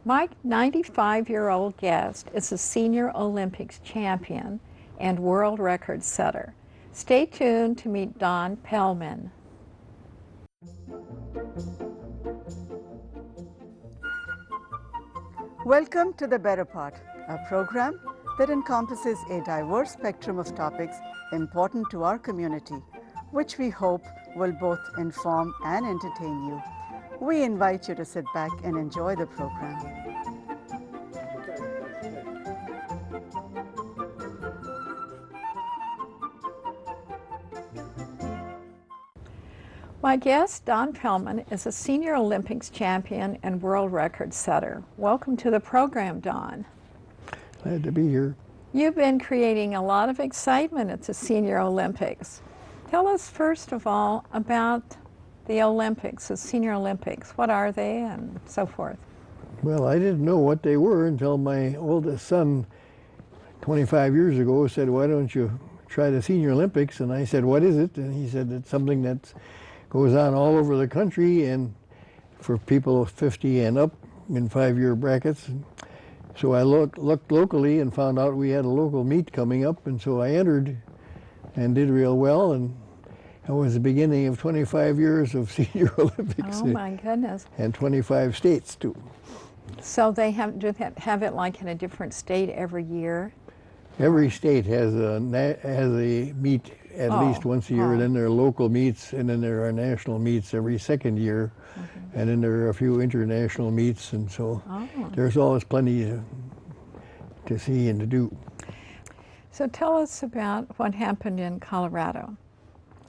My 95-year-old guest is a senior Olympics champion and world record setter. Stay tuned to meet Don Pellmann. Welcome to The Better Part, a program that encompasses a diverse spectrum of topics important to our community, which we hope will both inform and entertain you. We invite you to sit back and enjoy the program. My guest, Don Pellmann, is a senior Olympics champion and world record setter. Welcome to the program, Don. Glad to be here. You've been creating a lot of excitement at the Senior Olympics. Tell us first of all about the Olympics, the Senior Olympics. What are they and so forth? Well, I didn't know what they were until my oldest son 25 years ago said, "Why don't you try the Senior Olympics?" And I said, "What is it?" And he said, "It's something that goes on all over the country and for people 50 and up in 5-year brackets." So I looked locally and found out we had a local meet coming up, and so I entered and did real well, and that was the beginning of 25 years of Senior Olympics. Oh my goodness. And 25 states too. So they do they have it like in a different state every year? Every state has a meet at least once a year, and then there are local meets, and then there are national meets every second year, and then there are a few international meets, and so there's always plenty to see and to do. So tell us about what happened in Colorado.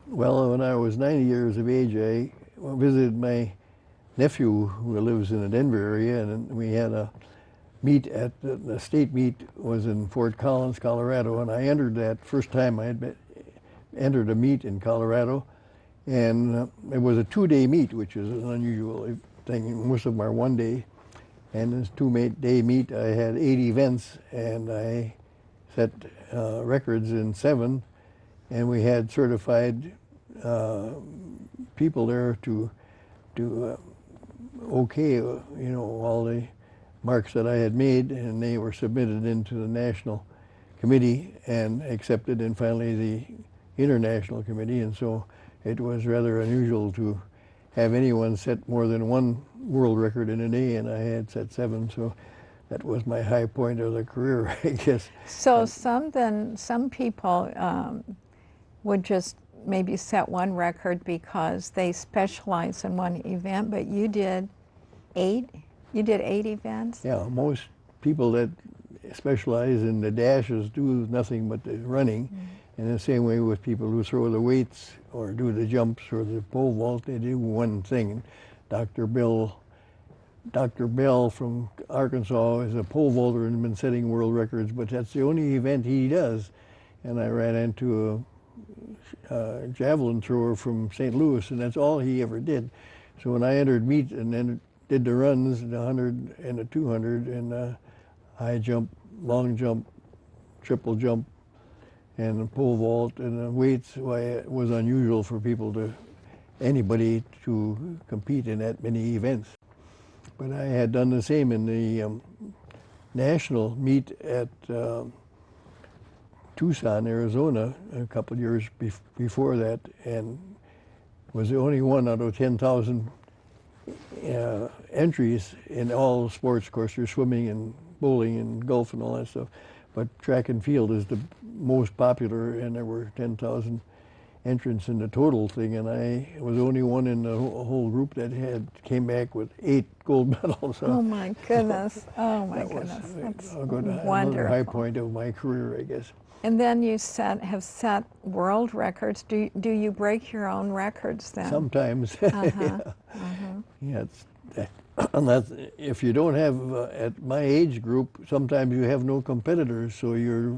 Well, when I was 90 years of age, I visited my nephew who lives in the Denver area, and we had a meet at the state meet was in Fort Collins, Colorado, and I entered that first time I had entered a meet in Colorado, and it was a 2-day meet, which is an unusual thing. Most of them are 1 day, and this 2-day meet I had 8 events, and I set records in 7, and we had certified people there to okay, all the marks that I had made, and they were submitted into the national committee and accepted, and finally the international committee. And so it was rather unusual to have anyone set more than 1 world record in a day, and I had set 7, so that was my high point of the career, I guess. So some people would just maybe set 1 record because they specialize in 1 event, but you did 8? You did 8 events? Yeah, most people that specialize in the dashes do nothing but the running. And the same way with people who throw the weights or do the jumps or the pole vault, they do 1 thing. Dr. Bell from Arkansas is a pole vaulter and has been setting world records, but that's the only event he does. And I ran into a javelin thrower from St. Louis, and that's all he ever did. So when I entered meet and then did the runs, the 100 and the 200, and the high jump, long jump, triple jump, and the pole vault, and the weights, why it was unusual for anybody to compete in that many events. But I had done the same in the national meet at Tucson, Arizona, a couple of years before that, and was the only one out of 10,000 entries in all sports. Of course, there's swimming and bowling and golf and all that stuff, but track and field is the most popular, and there were 10,000 entrants in the total thing, and I was the only one in the whole group that came back with 8 gold medals. Oh my goodness! Oh my goodness! That's wonderful. Another high point of my career, I guess. And then you have set world records. Do you break your own records then? Sometimes. Yeah, unless if you don't have at my age group, sometimes you have no competitors, so you're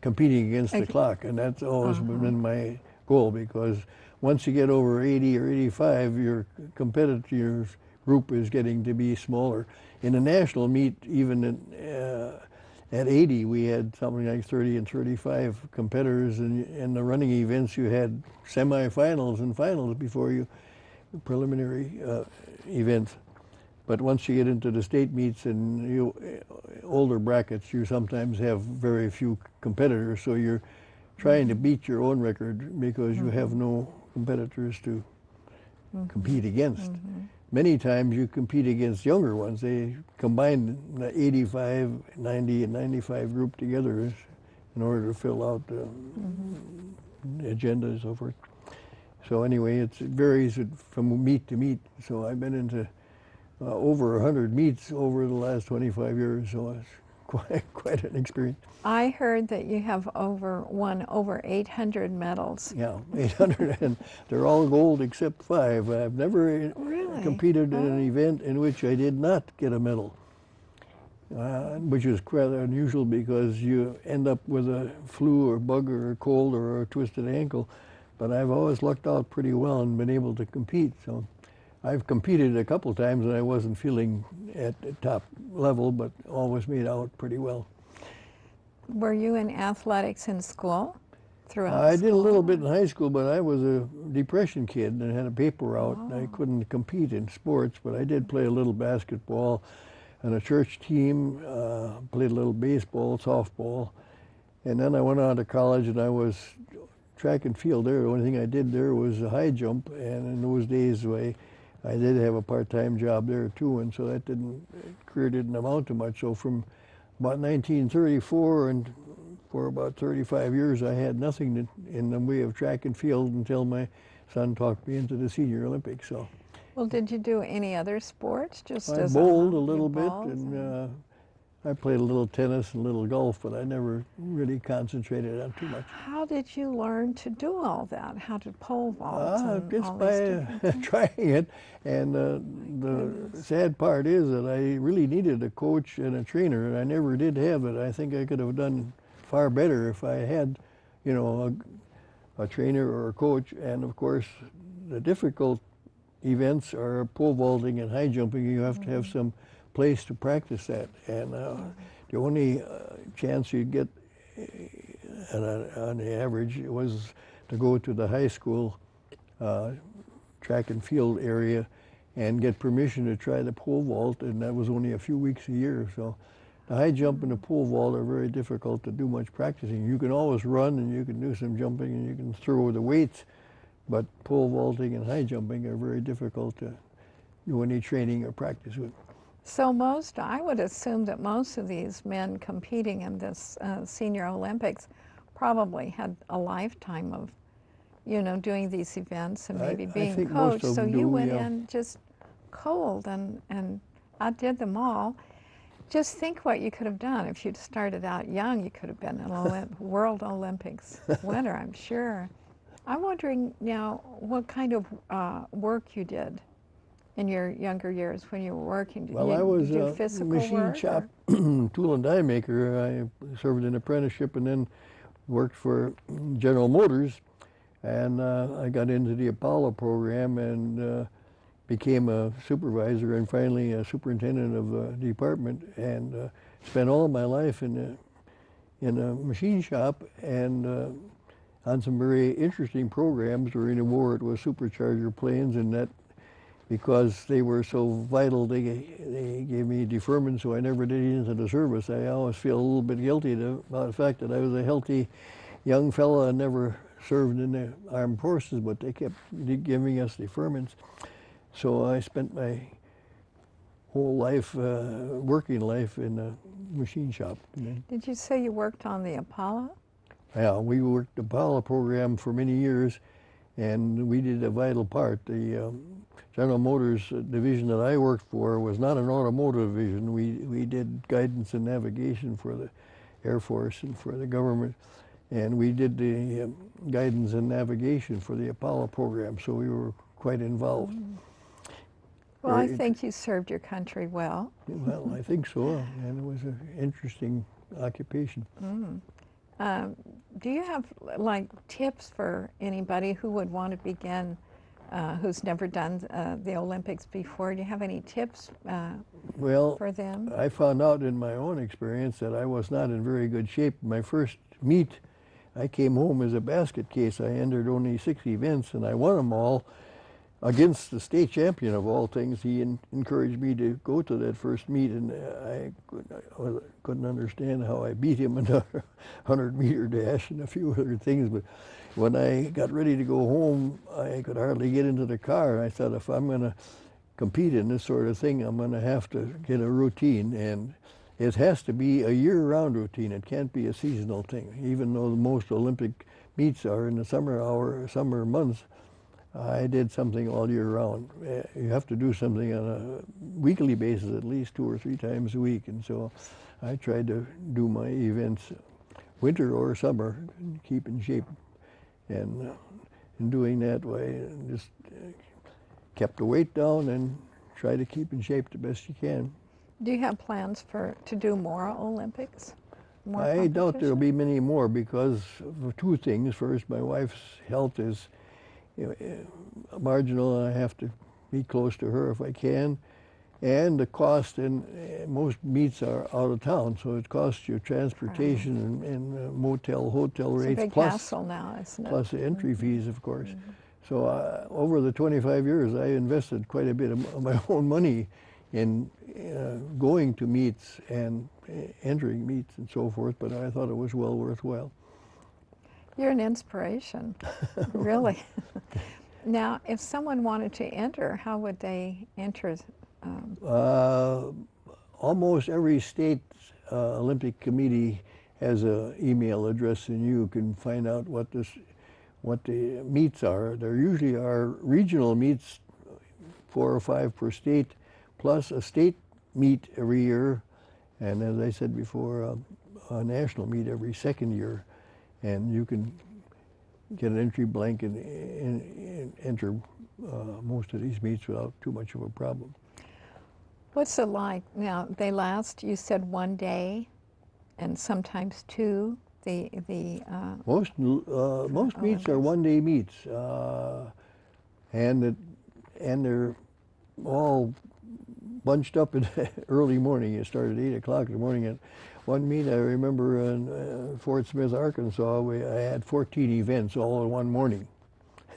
competing against the clock, and that's always been my goal, because once you get over 80 or 85, your competitors group is getting to be smaller. In a national meet, even at 80, we had something like 30 and 35 competitors, and in the running events, you had semifinals and finals before you preliminary events. But once you get into the state meets and older brackets, you sometimes have very few competitors, so you're trying to beat your own record because you have no competitors to compete against. Many times you compete against younger ones. They combine the 85, 90, and 95 group together in order to fill out the agenda and so forth. So anyway, it varies from meet to meet. So I've been into over 100 meets over the last 25 years, so it's quite an experience. I heard that you have won over 800 medals. Yeah, 800, and they're all gold except 5. I've never competed in an event in which I did not get a medal, which is quite unusual because you end up with a flu or bug or a cold or a twisted ankle. But I've always lucked out pretty well and been able to compete. So I've competed a couple times and I wasn't feeling at the top level, but always made out pretty well. Were you in athletics in school? Throughout I school? did a little bit in high school, but I was a depression kid and had a paper route. I couldn't compete in sports, but I did play a little basketball on a church team, played a little baseball, softball. And then I went on to college and I was track and field there. The only thing I did there was a high jump, and in those days I did have a part-time job there too, and so that career didn't amount to much. So from about 1934 and for about 35 years I had nothing in the way of track and field until my son talked me into the Senior Olympics. So. Well, did you do any other sports? I bowled a little bit, and I played a little tennis and a little golf, but I never really concentrated on too much. How did you learn to do all that? How to pole vault? Just by trying it. And the sad part is that I really needed a coach and a trainer, and I never did have it. I think I could have done far better if I had, you know, a trainer or a coach. And of course, the difficult events are pole vaulting and high jumping. You have to have some place to practice that, and the only chance you'd get on the average was to go to the high school track and field area and get permission to try the pole vault, and that was only a few weeks a year. So the high jump and the pole vault are very difficult to do much practicing. You can always run and you can do some jumping and you can throw the weights, but pole vaulting and high jumping are very difficult to do any training or practice with. So I would assume that most of these men competing in this Senior Olympics probably had a lifetime of, you know, doing these events and maybe being coached. So you went in just cold and outdid them all. Just think what you could have done if you'd started out young. You could have been an World Olympics winner, I'm sure. I'm wondering now what kind of work you did in your younger years when you were working. Well, I was a machine shop tool and die maker. I served an apprenticeship and then worked for General Motors, and I got into the Apollo program and became a supervisor and finally a superintendent of a department, and spent all my life in a machine shop and on some very interesting programs. During the war it was supercharger planes, and that because they were so vital, they gave me deferment, so I never did into the service. I always feel a little bit guilty about the fact that I was a healthy young fella and never served in the armed forces, but they kept giving us deferments. So I spent my whole life, working life, in a machine shop. Did you say you worked on the Apollo? Yeah, we worked the Apollo program for many years, and we did a vital part. The General Motors division that I worked for was not an automotive division. We did guidance and navigation for the Air Force and for the government, and we did the guidance and navigation for the Apollo program, so we were quite involved. Well, I think you served your country well. Well, I think so, and it was an interesting occupation. Do you have like tips for anybody who would want to begin, who's never done the Olympics before? Do you have any tips for them? I found out in my own experience that I was not in very good shape. My first meet, I came home as a basket case. I entered only 6 events and I won them all. against the state champion of all things, he encouraged me to go to that first meet, and I couldn't understand how I beat him in the 100-meter dash and a few other things. But when I got ready to go home, I could hardly get into the car. I thought, if I'm going to compete in this sort of thing, I'm going to have to get a routine, and it has to be a year-round routine. It can't be a seasonal thing. Even though most Olympic meets are in the summer months, I did something all year round. You have to do something on a weekly basis, at least 2 or 3 times a week. And so I tried to do my events winter or summer and keep in shape. And in doing that way, just kept the weight down and try to keep in shape the best you can. Do you have plans to do more Olympics? More I doubt there'll competition? be many more because of 2 things. First, my wife's health is marginal, and I have to be close to her if I can. And the cost, and most meets are out of town, so it costs you transportation and motel, hotel It's a rates, big hassle now, isn't it? plus the entry fees, of course. So over the 25 years, I invested quite a bit of my own money in going to meets and entering meets and so forth, but I thought it was well worthwhile. You're an inspiration, really. Now, if someone wanted to enter, how would they enter? Almost every state Olympic committee has an email address, and you can find out what the meets are. There usually are regional meets, 4 or 5 per state, plus a state meet every year, and as I said before, a national meet every 2nd year. And you can get an entry blank and enter most of these meets without too much of a problem. What's it like? Now, they last, you said 1 day, and sometimes 2. Most meets are 1-day meets, and they're all bunched up in early morning. You start at 8 o'clock in the morning. At one meet, I remember in Fort Smith, Arkansas, I had 14 events all in one morning.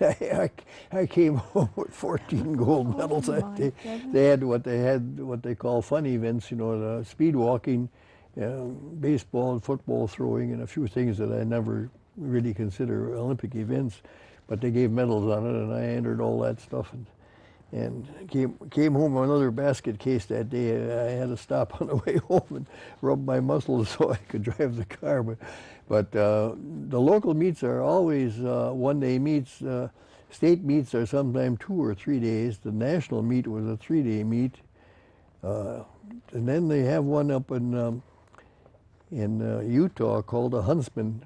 I came home with 14 gold medals that day. They had what they call fun events, the speed walking, baseball and football throwing, and a few things that I never really consider Olympic events, but they gave medals on it, and I entered all that stuff, and came home with another basket case that day. I had to stop on the way home and rub my muscles so I could drive the car. But the local meets are always 1-day meets. State meets are sometimes 2 or 3 days. The national meet was a 3-day meet, and then they have one up in Utah called a Huntsman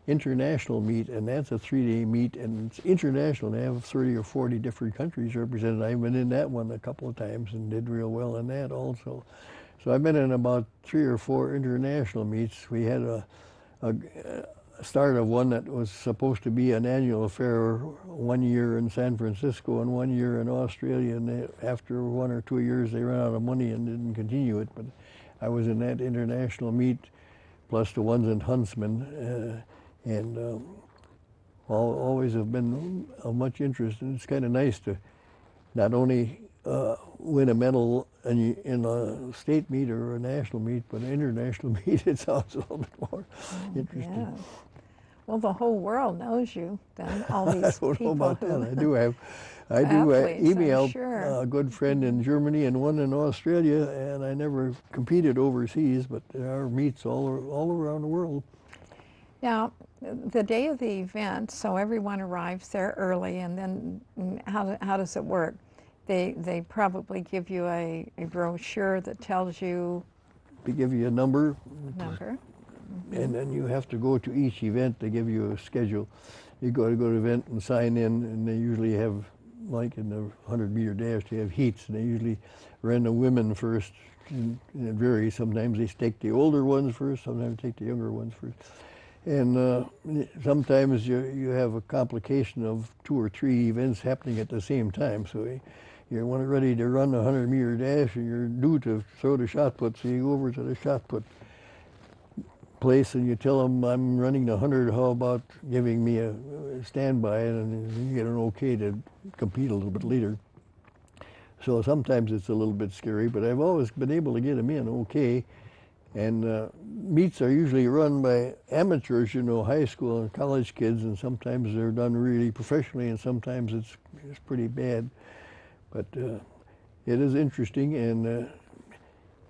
International meet, and that's a 3-day meet, and it's international. They have 30 or 40 different countries represented. I've been in that one a couple of times and did real well in that also. So I've been in about 3 or 4 international meets. We had a start of one that was supposed to be an annual affair 1 year in San Francisco and 1 year in Australia, and after 1 or 2 years they ran out of money and didn't continue it. But I was in that international meet, plus the ones in Huntsman, and always have been of much interest. And it's kind of nice to not only win a medal in a state meet or a national meet, but an international meet. It sounds a little bit more interesting. Yeah. Well, the whole world knows you then, all these I don't know about people that. I do athletes, I'm email sure. a good friend in Germany and one in Australia, and I never competed overseas, but there are meets all around the world. Now, the day of the event, so everyone arrives there early, and then how does it work? They probably give you a brochure that tells you. They give you a number. Mm-hmm. And then you have to go to each event. They give you a schedule. You go to an event and sign in, and they usually have, like in the 100-meter dash, they have heats, and they usually run the women first, and it varies. Sometimes they take the older ones first, sometimes they take the younger ones first. And sometimes you have a complication of 2 or 3 events happening at the same time. So you're ready to run the 100-meter dash, and you're due to throw the shot put, so you go over to the shot put place and you tell them I'm running the 100, how about giving me a standby, and you get an okay to compete a little bit later. So sometimes it's a little bit scary, but I've always been able to get them in okay. And meets are usually run by amateurs, you know, high school and college kids, and sometimes they're done really professionally, and sometimes it's pretty bad. But it is interesting, and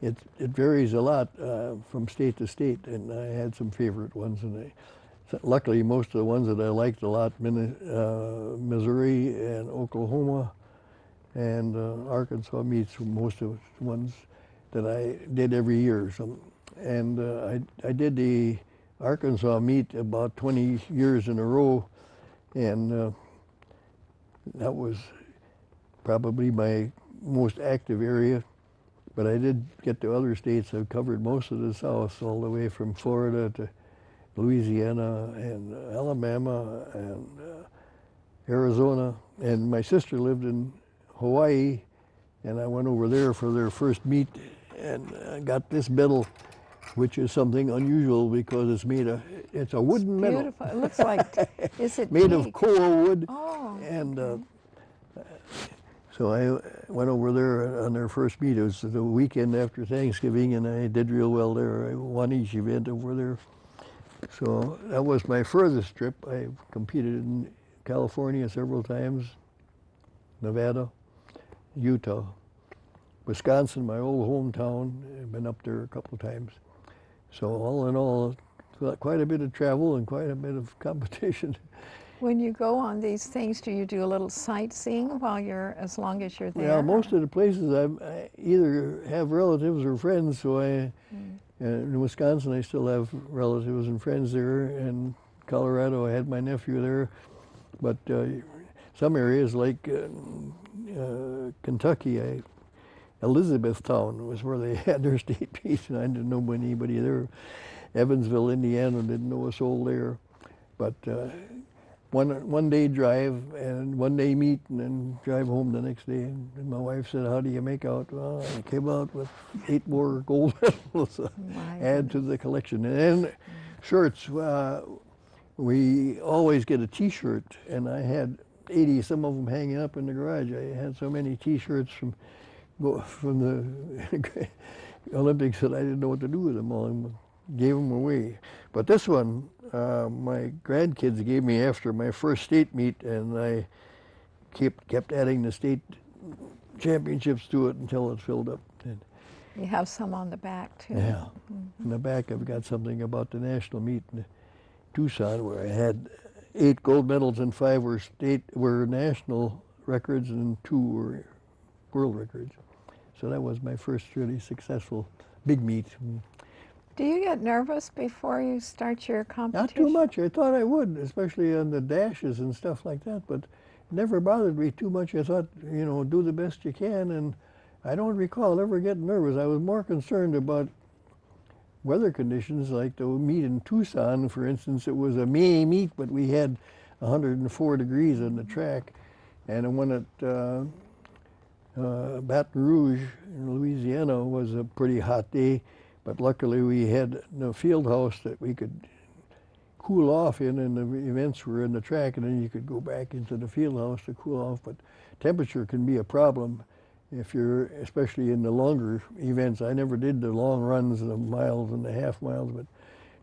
it varies a lot from state to state, and I had some favorite ones, and luckily most of the ones that I liked a lot, Missouri and Oklahoma and Arkansas meets were most of the ones that I did every year. And I did the Arkansas meet about 20 years in a row, and that was probably my most active area. But I did get to other states. I've covered most of the South, all the way from Florida to Louisiana and Alabama and Arizona. And my sister lived in Hawaii, and I went over there for their first meet, and I got this medal, which is something unusual because it's a wooden medal. Beautiful. It looks like, is it made of teak? coral wood. Oh, And okay. so I went over there on their first meet. It was the weekend after Thanksgiving, and I did real well there. I won each event over there. So that was my furthest trip. I competed in California several times, Nevada, Utah, Wisconsin, my old hometown. I've been up there a couple of times. So all in all, quite a bit of travel and quite a bit of competition. When you go on these things, do you do a little sightseeing while as long as you're there? Yeah, most of the places I either have relatives or friends. So in Wisconsin, I still have relatives and friends there. In Colorado, I had my nephew there. But some areas like Kentucky, Elizabethtown was where they had their state meet, and I didn't know anybody there. Evansville, Indiana, didn't know a soul there. But one day drive and one day meet, and then drive home the next day. And my wife said, "How do you make out?" Well, I came out with 8 more gold medals to add to the collection. And then shirts, we always get a T-shirt, and I had 80, some of them hanging up in the garage. I had so many T-shirts from the Olympics that I didn't know what to do with them all, and gave them away. But this one, my grandkids gave me after my first state meet, and I kept adding the state championships to it until it filled up. And You have some on the back, too. yeah, in the back I've got something about the national meet in Tucson, where I had 8 gold medals and 5 were national records and 2 were world records. So that was my first really successful big meet. Do you get nervous before you start your competition? Not too much. I thought I would, especially on the dashes and stuff like that, but it never bothered me too much. I thought, you know, do the best you can, and I don't recall ever getting nervous. I was more concerned about weather conditions, like the meet in Tucson, for instance. It was a May meet, but we had 104 degrees on the track, and when at Baton Rouge in Louisiana was a pretty hot day, but luckily we had a field house that we could cool off in, and the events were in the track, and then you could go back into the field house to cool off. But temperature can be a problem if you're, especially in the longer events. I never did the long runs, the miles and the half miles, but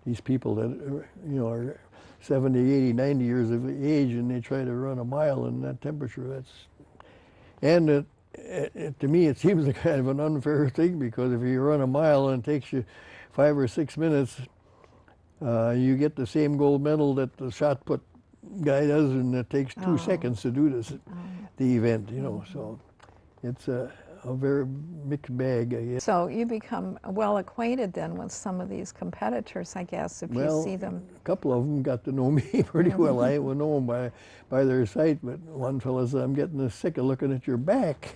these people that are 70, 80, 90 years of age, and they try to run a mile in that temperature, to me, it seems like kind of an unfair thing, because if you run a mile and it takes you 5 or 6 minutes, you get the same gold medal that the shot put guy does, and it takes 2 seconds to do the event, So it's a very mixed bag, I guess. So you become well acquainted then with some of these competitors, I guess, if you see them. A couple of them got to know me pretty well. I would know them by their sight, but one fellow said, "I'm getting sick of looking at your back."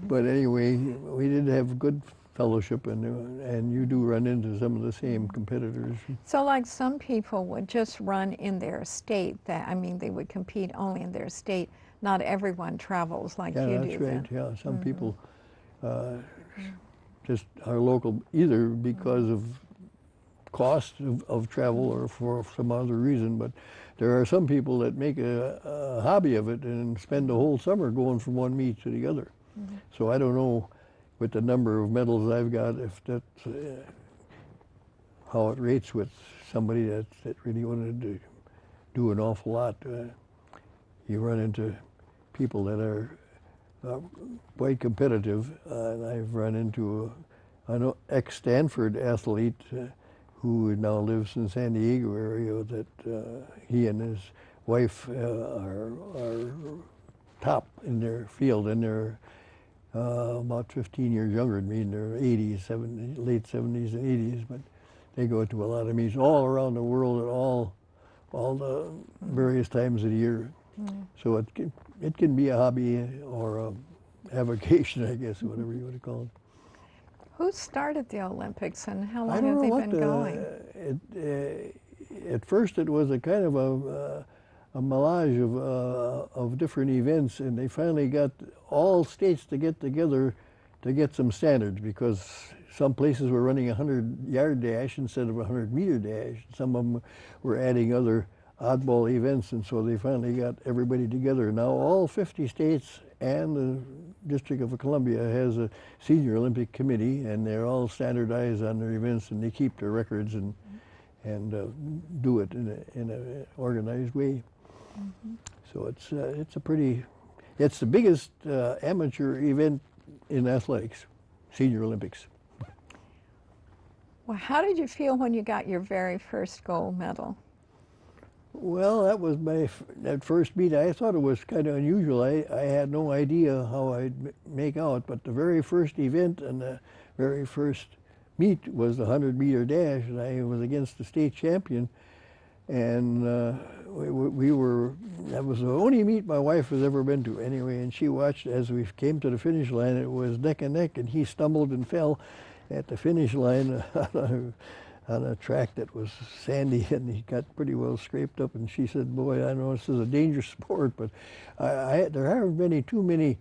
But anyway, we did have good fellowship, and you do run into some of the same competitors. So like some people would just run in their state, they would compete only in their state. Not everyone travels like you do. Yeah, that's right. Then. Yeah, some people just are local, either because of cost of travel or for some other reason, but there are some people that make a hobby of it and spend the whole summer going from one meet to the other. So I don't know with the number of medals I've got if that's how it rates with somebody that really wanted to do an awful lot. You run into people that are quite competitive, and I've run into an ex-Stanford athlete who now lives in San Diego area that he and his wife are top in their field, and they're about 15 years younger than me, in their 80s, 70s, late 70s and 80s, but they go to a lot of meets all around the world at all the various times of the year. So it can be a hobby or a avocation, I guess, whatever you want to call it. Who started the Olympics and how I long don't have know they what been going? At first it was a kind of a melange of different events, and they finally got all states to get together to get some standards, because some places were running a 100-yard dash instead of a 100-meter dash. Some of them were adding other oddball events, and so they finally got everybody together. Now all 50 states and the District of Columbia has a senior Olympic committee, and they're all standardized on their events, and they keep their records and do it in an organized way. So it's the biggest amateur event in athletics, Senior Olympics. Well, how did you feel when you got your very first gold medal? Well, that was that first meet. I thought it was kind of unusual. I had no idea how I'd make out, but the very first event and the very first meet was the 100-meter dash, and I was against the state champion. And that was the only meet my wife has ever been to anyway, and she watched as we came to the finish line. It was neck and neck, and he stumbled and fell at the finish line on a track that was sandy, and he got pretty well scraped up. And she said, "Boy, I know this is a dangerous sport, but there haven't been too many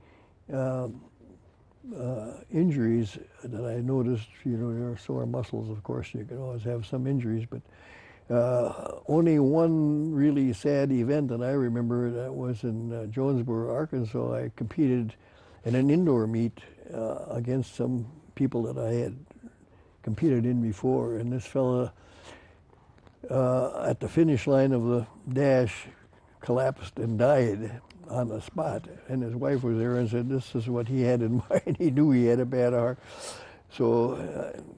injuries that I noticed. You know, there are sore muscles, of course. You can always have some injuries, but only one really sad event that I remember. That was in Jonesboro, Arkansas. I competed in an indoor meet against some people that I had competed in before, and this fella at the finish line of the dash collapsed and died on the spot, and his wife was there and said this is what he had in mind. He knew he had a bad heart. So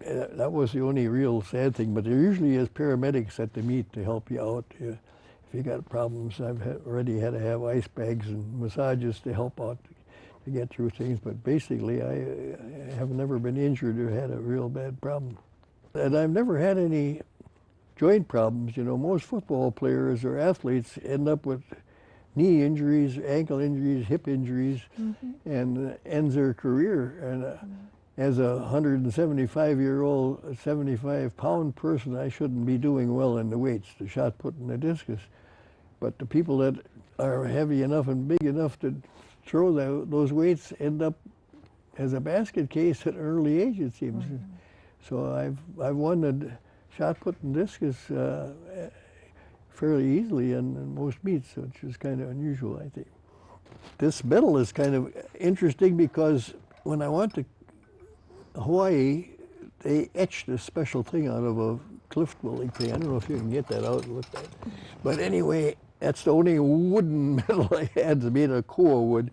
that was the only real sad thing, but there usually is paramedics at the meet to help you out if you got problems. I've already had to have ice bags and massages to help out to get through things, but basically I have never been injured or had a real bad problem. And I've never had any joint problems. You know, most football players or athletes end up with knee injuries, ankle injuries, hip injuries, and ends their career. And as a 175-year-old, 75-pound person, I shouldn't be doing well in the weights, the shot put and the discus. But the people that are heavy enough and big enough to throw those weights end up as a basket case at an early age, it seems. So I've won the shot put and discus fairly easily in most meets, which is kind of unusual, I think. This medal is kind of interesting because when I went to Hawaii, they etched a special thing out of a cliff dwelling thing. I don't know if you can get that out and look at it. But anyway, that's the only wooden medal I had, made of koa wood.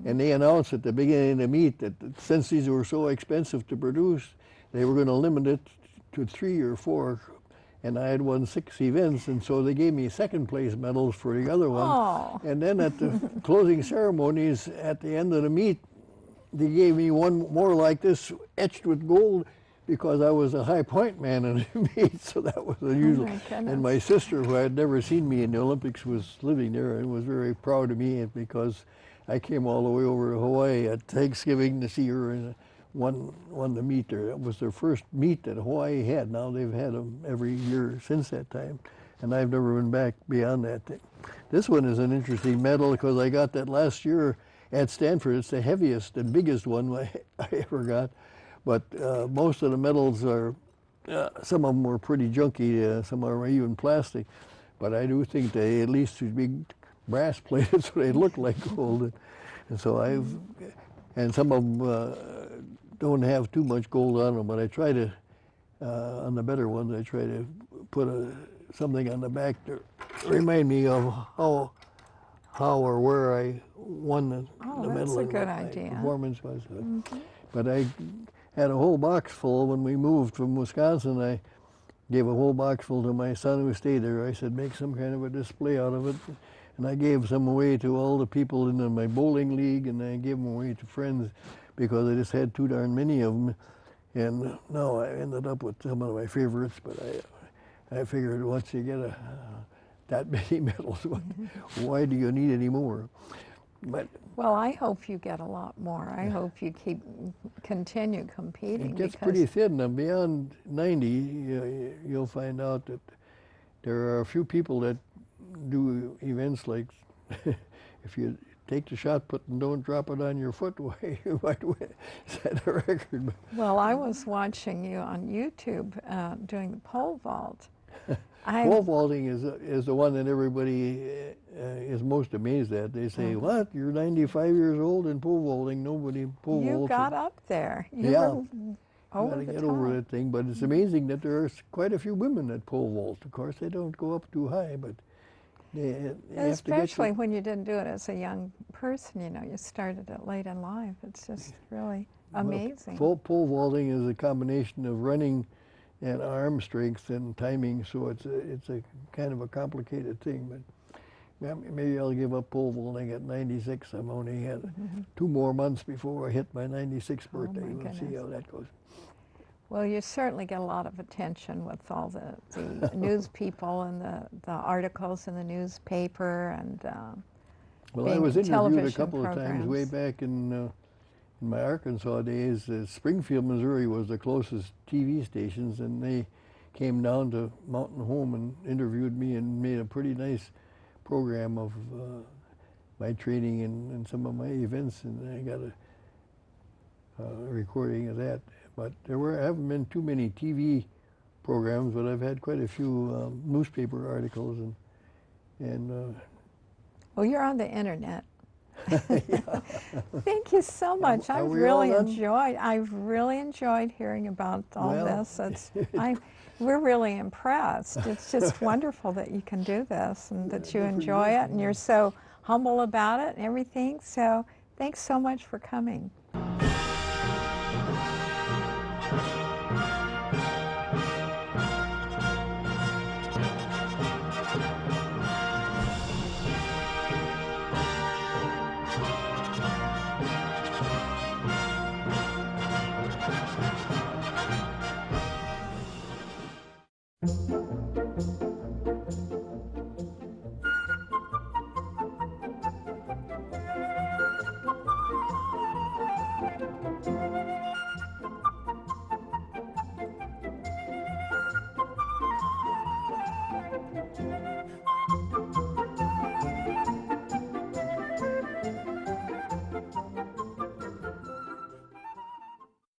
And they announced at the beginning of the meet that since these were so expensive to produce, they were going to limit it to 3 or 4. And I had won 6 events, and so they gave me second place medals for the other one. Oh. And then at the closing ceremonies at the end of the meet, they gave me one more like this, etched with gold, because I was a high point man in the meet, so that was unusual. And my sister, who had never seen me in the Olympics, was living there and was very proud of me because I came all the way over to Hawaii at Thanksgiving to see her and won the meet there. That was their first meet that Hawaii had. Now they've had them every year since that time, and I've never been back beyond that thing. This one is an interesting medal because I got that last year at Stanford. It's the heaviest and biggest one I ever got. But most of the medals are some of them were pretty junky, some are even plastic, but I do think they at least should be brass plated so they look like gold. And so and some of them don't have too much gold on them, but I try to, on the better ones, I try to put something on the back to remind me of how or where I won the medal a and good what my idea. performance was. But I had a whole box full when we moved from Wisconsin. I gave a whole box full to my son who stayed there. I said, make some kind of a display out of it. And I gave some away to all the people in my bowling league, and I gave them away to friends because I just had too darn many of them. And now I ended up with some of my favorites, but I figured once you get that many medals, why do you need any more? But Well, I hope you get a lot more. I hope you continue competing. it gets pretty thin. Now, beyond 90, you'll find out that there are a few people that do events like if you take the shot put and don't drop it on your foot, why you might set a record. Well, I was watching you on YouTube doing the pole vault. Pole vaulting is the one that everybody is most amazed at. They say, "What? You're 95 years old and pole vaulting? Nobody pole vaults." You got up there. You Yeah. were over Gotta the get top. over that thing, but it's amazing that there are quite a few women that pole vault. Of course, they don't go up too high, but they have to get Especially when you didn't do it as a young person, you know, you started it late in life. It's just really amazing. Pole vaulting is a combination of running and arm strength and timing, so it's a kind of a complicated thing. But maybe I'll give up pole vaulting at 96. I'm only had 2 more months before I hit my 96th birthday. my We'll see goodness. how that goes. Well, you certainly get a lot of attention with all the news people and the articles in the newspaper and Well, I being was in interviewed a television couple of times way programs. back in my Arkansas days. Springfield, Missouri was the closest TV stations, and they came down to Mountain Home and interviewed me and made a pretty nice program of my training and some of my events, and I got a recording of that. But haven't been too many TV programs, but I've had quite a few newspaper articles and Well, you're on the internet. Thank you so much. Are I've we really all done? enjoyed hearing about all Well, this. We're really impressed. It's just wonderful that you can do this and that you enjoy it and you're so humble about it and everything. So thanks so much for coming.